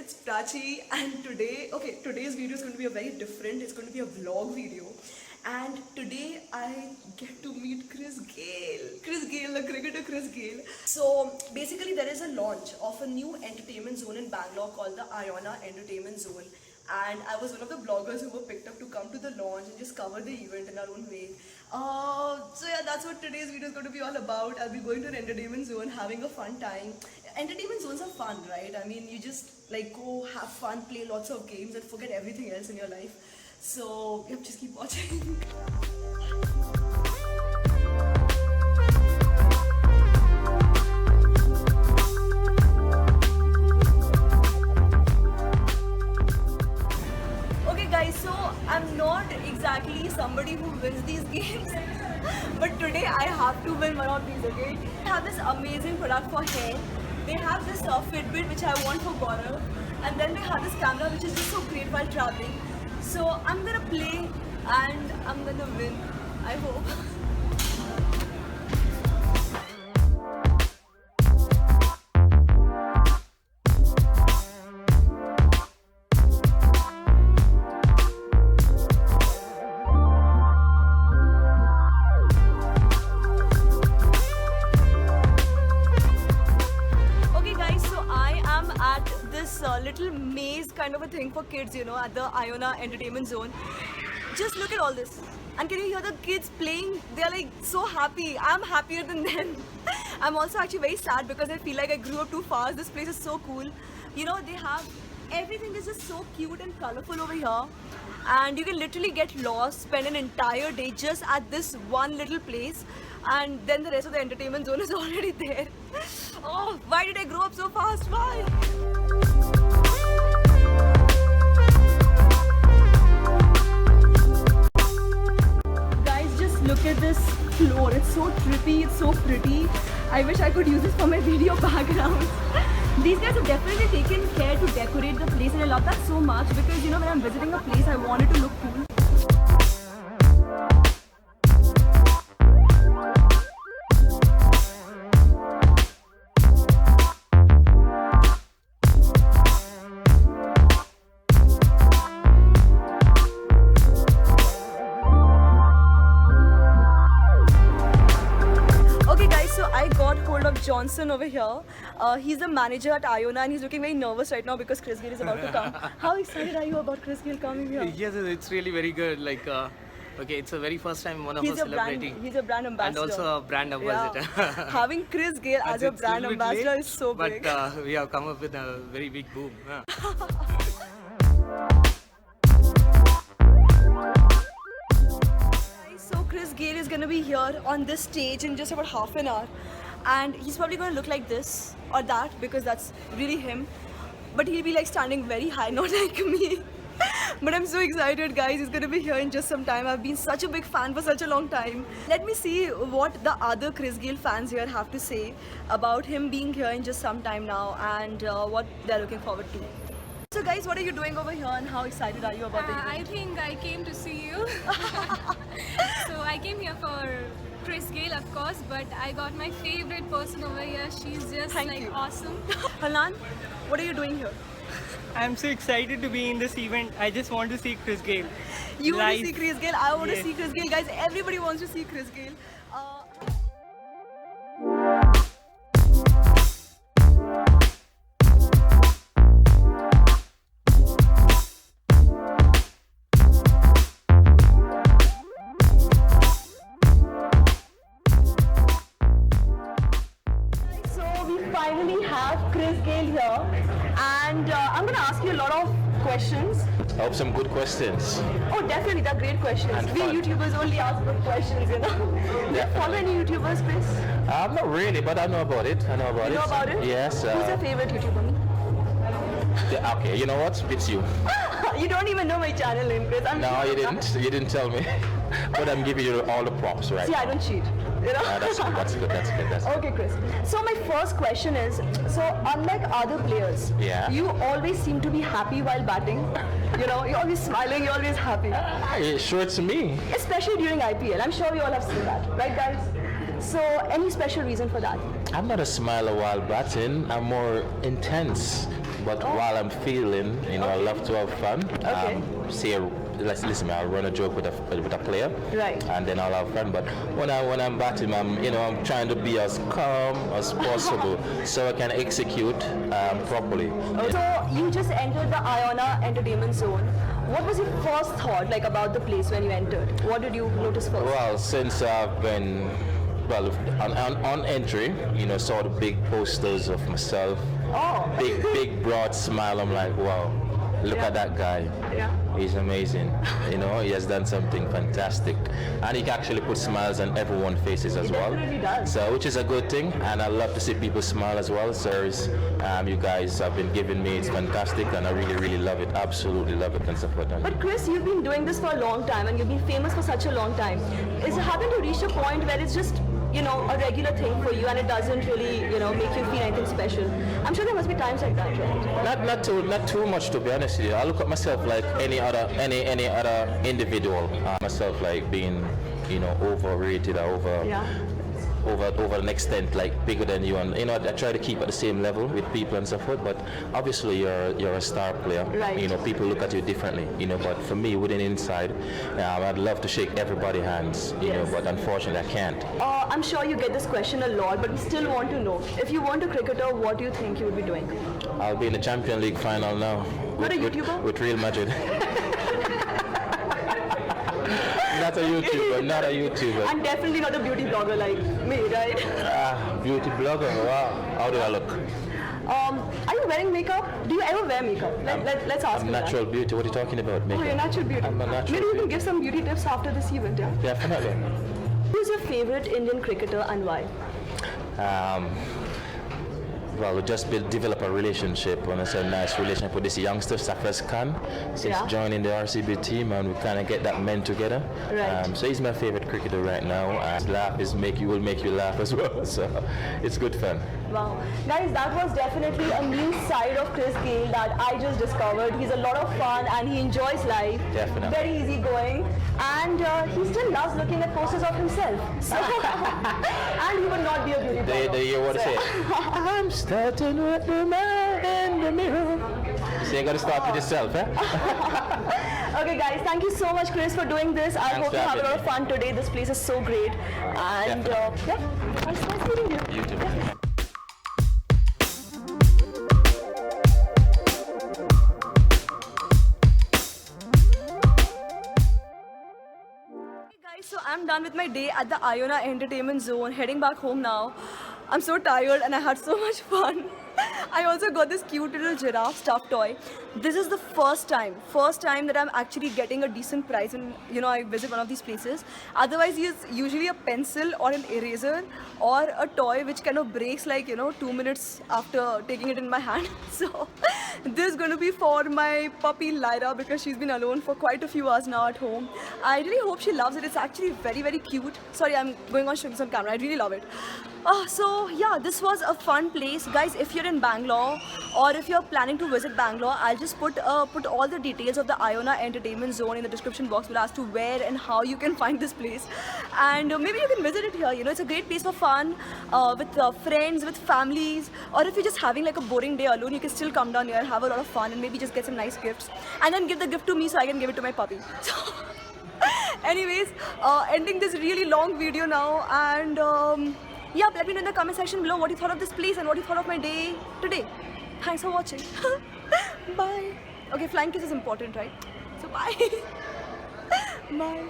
it's Prachi, and today's video is going to be a very different. It's going to be a vlog video, and today I get to meet Chris Gayle, the cricketer Chris Gayle. So basically, there is a launch of a new entertainment zone in Bangalore called the Iona Entertainment Zone, and I was one of the bloggers who were picked up to come to the launch and just cover the event in our own way. So yeah, that's what today's video is going to be all about. I'll be going to an entertainment zone, having a fun time. Entertainment zones are fun, right? I mean, you just like go have fun, play lots of games, and forget everything else in your life. So yep, just keep watching. Okay guys, so I'm not exactly somebody who wins these games, but today I have to win one of these, okay? I have this amazing product for hair. They have this Fitbit which I want for Gaurav, and then they have this camera which is just so great while traveling. So I'm gonna play and I'm gonna win, I hope. Little maze kind of a thing for kids, you know, at the Iona Entertainment Zone. Just look at all this. And can you hear the kids playing? They're like so happy. I'm happier than them. I'm also actually very sad because I feel like I grew up too fast. This place is so cool. You know, they have everything is just so cute and colorful over here. And you can literally get lost, spend an entire day just at this one little place. And then the rest of the entertainment zone is already there. Oh, why did I grow up so fast? Why? Look at this floor, it's so trippy, it's so pretty. I wish I could use this for my video backgrounds. These guys have definitely taken care to decorate the place, and I love that so much because, you know, when I'm visiting a place, I want it to look cool. Johnson over here. He's the manager at Iona and he's looking very nervous right now because Chris Gayle is about to come. How excited are you about Chris Gayle coming here? Yes, it's really very good. Like, okay, it's the very first time one of us celebrating. He's a brand ambassador. And also a brand ambassador. Yeah. Having Chris Gayle as a brand ambassador is so big. But we have come up with a very big boom. So Chris Gayle is going to be here on this stage in just about half an hour. And he's probably going to look like this or that because that's really him. But he'll be like standing very high, not like me. But I'm so excited, guys. He's going to be here in just some time. I've been such a big fan for such a long time. Let me see what the other Chris Gayle fans here have to say about him being here in just some time now and what they're looking forward to. So guys, what are you doing over here and how excited are you about the event? I think I came to see you. So I came here for Chris Gayle, of course, but I got my favorite person over here. She's just awesome. Hanan, what are you doing here? I'm so excited to be in this event. I just want to see Chris Gayle. You want to see Chris Gayle? I want to see Chris Gayle. Guys, everybody wants to see Chris Gayle. Finally have Chris Gayle here, and I'm going to ask you a lot of questions. I hope some good questions. Oh, definitely, they're great questions. And we fun. YouTubers only ask good questions, you know. Do you follow any YouTubers, Chris? Not really, but I know about it. You know about it? Yes. Who's your favorite YouTuber? Okay, you know what? It's you. You don't even know my channel name, Chris. No, you didn't. You didn't tell me. But I'm giving you all the props, right? See, I don't cheat. You know? That's good. That's good. That's good. That's good. Okay, Chris. So my first question is, so unlike other players, you always seem to be happy while batting. You know, you're always smiling, you're always happy. Sure, it's me. Especially during IPL. I'm sure you all have seen that, right, guys? So, any special reason for that? I'm not a smiler while batting. I'm more intense But while I'm feeling, I love to have fun. Okay. Listen, I'll run a joke with a player, Right. and then I'll have fun. But when I'm batting, I'm trying to be as calm as possible so I can execute properly. So you just entered the Iona Entertainment Zone. What was your first thought like about the place when you entered? What did you notice first? Well, since I've been on entry, saw the big posters of myself, Oh. big broad smile. I'm like, wow, look at that guy. Yeah. He's amazing. He has done something fantastic, and he can actually put smiles on everyone's faces as well. definitely does. So, which is a good thing, and I love to see people smile as well. So, you guys have been giving me, it's fantastic, and I really, really love it. Absolutely love it and support them. But Chris, you've been doing this for a long time and you've been famous for such a long time. Is it happened to reach a point where it's just a regular thing for you and it doesn't really make you feel anything special? I'm sure there must be times like that, right? Not too much, to be honest with you. I look at myself like any other individual. Myself like being overrated or over an extent, like bigger than you, and I try to keep at the same level with people and so forth. But obviously you're a star player. Right. People look at you differently. But for me, within inside, I'd love to shake everybody's hands. Yes. But unfortunately I can't. I'm sure you get this question a lot, but we still want to know. If you weren't a cricketer, what do you think you would be doing? I'll be in the Champions League final now. Not a YouTuber? With Real Madrid. Not a YouTuber. And definitely not a beauty blogger like me, right? Beauty blogger. Wow. How do I look? Are you wearing makeup? Do you ever wear makeup? Let's ask I'm you that. natural beauty. What are you talking about? Oh, Makeup? you're natural beauty. I'm a natural Maybe you can beauty. give some beauty tips after this event, yeah? Definitely. Who's your favorite Indian cricketer and why? Well, we just develop a relationship, and it's a nice relationship with this youngster, Safas Khan, since Yeah. joining the RCB team, and we kind of get that men together. Right. So he's my favorite cricketer right now. His laugh will make you laugh as well, so it's good fun. Wow. Guys, that was definitely a new side of Chris Gayle that I just discovered. He's a lot of fun and he enjoys life. Definitely. Very easygoing. And he still loves looking at posters of himself. So and he would not be a beauty blogger. They hear what I So- say. I'm starting with the man in the mirror. So you got to start with yourself, eh? Okay guys, thank you so much Chris for doing this. I Thanks hope for you have a having lot of me. fun today. This place is so great. And Definitely. nice meeting you. You too. Hey guys, so I'm done with my day at the Iona Entertainment Zone, heading back home now. I'm so tired and I had so much fun. I also got this cute little giraffe stuffed toy. This is the first time that I'm actually getting a decent price when I visit one of these places. Otherwise, it's usually a pencil or an eraser or a toy which kind of breaks like 2 minutes after taking it in my hand. So this is going to be for my puppy Lyra because she's been alone for quite a few hours now at home. I really hope she loves it. It's actually very, very cute. Sorry, I'm going on showing this on camera. I really love it. So yeah, this was a fun place. Guys, if you're in Bangalore or if you're planning to visit Bangalore, I'll just put all the details of the Iona Entertainment Zone in the description box below as to where and how you can find this place. And maybe you can visit it here. It's a great place for fun with friends, with families, or if you're just having like a boring day alone, you can still come down here, have a lot of fun, and maybe just get some nice gifts, and then give the gift to me so I can give it to my puppy. So anyways, ending this really long video now, and yeah, let me know in the comment section below what you thought of this place and what you thought of my day today. Thanks for watching. Bye. Okay, flying kiss is important, right? So bye. Bye.